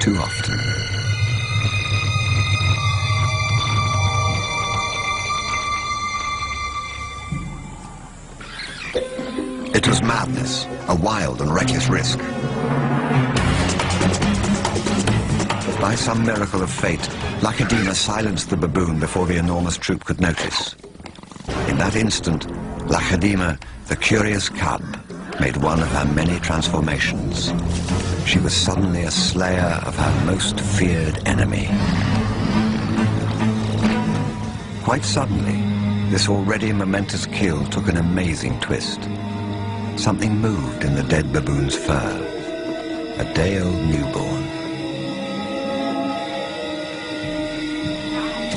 too often. It was madness, a wild and reckless risk. By some miracle of fate, Lakedima silenced the baboon before the enormous troop could notice. In that instant, Lakedima, the curious cub, made one of her many transformations. She was suddenly a slayer of her most feared enemy. Quite suddenly, this already momentous kill took an amazing twist. Something moved in the dead baboon's fur. A day-old newborn.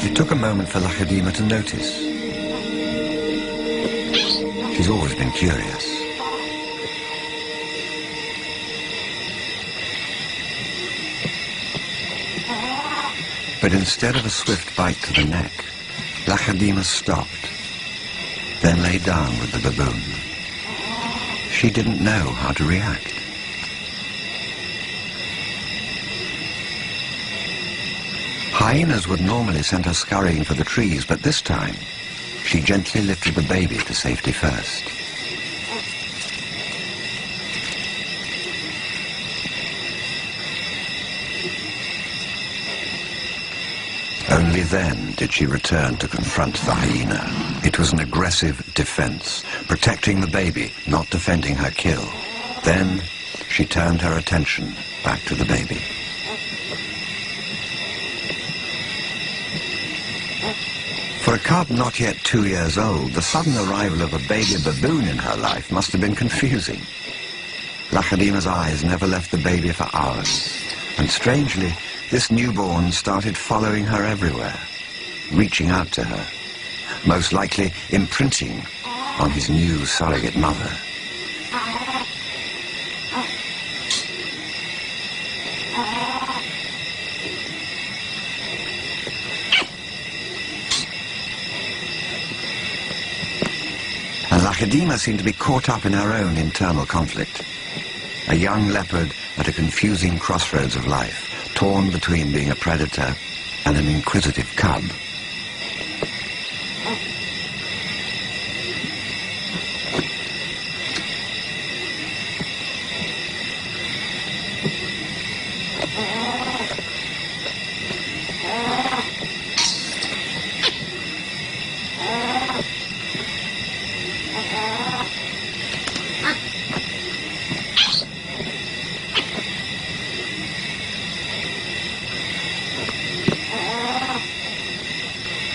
It took a moment for Lakedima to notice. She's always been curious. But instead of a swift bite to the neck, Lakedima stopped, then lay down with the baboon. She didn't know how to react. Hyenas would normally send her scurrying for the trees, but this time, she gently lifted the baby to safety first. Only then did she return to confront the hyena. It was an aggressive defense, protecting the baby, not defending her kill. Then she turned her attention back to the baby. For a cub not yet 2 years old, the sudden arrival of a baby baboon in her life must have been confusing. Lakedima's eyes never left the baby for hours, and strangely, this newborn started following her everywhere, reaching out to her, most likely imprinting on his new surrogate mother. And Lakedima seemed to be caught up in her own internal conflict. A young leopard at a confusing crossroads of life, torn between being a predator and an inquisitive cub.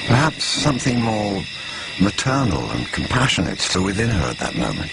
Perhaps something more maternal and compassionate still within her at that moment.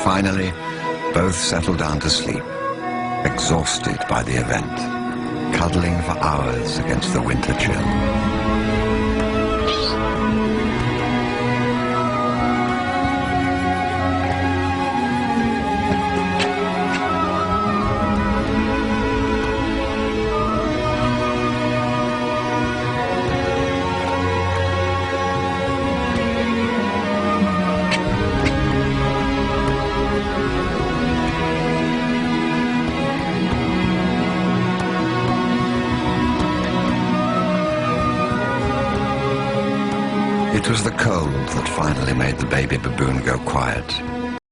Finally, both settled down to sleep, exhausted by the event, cuddling for hours against the winter chill. It was the cold that finally made the baby baboon go quiet.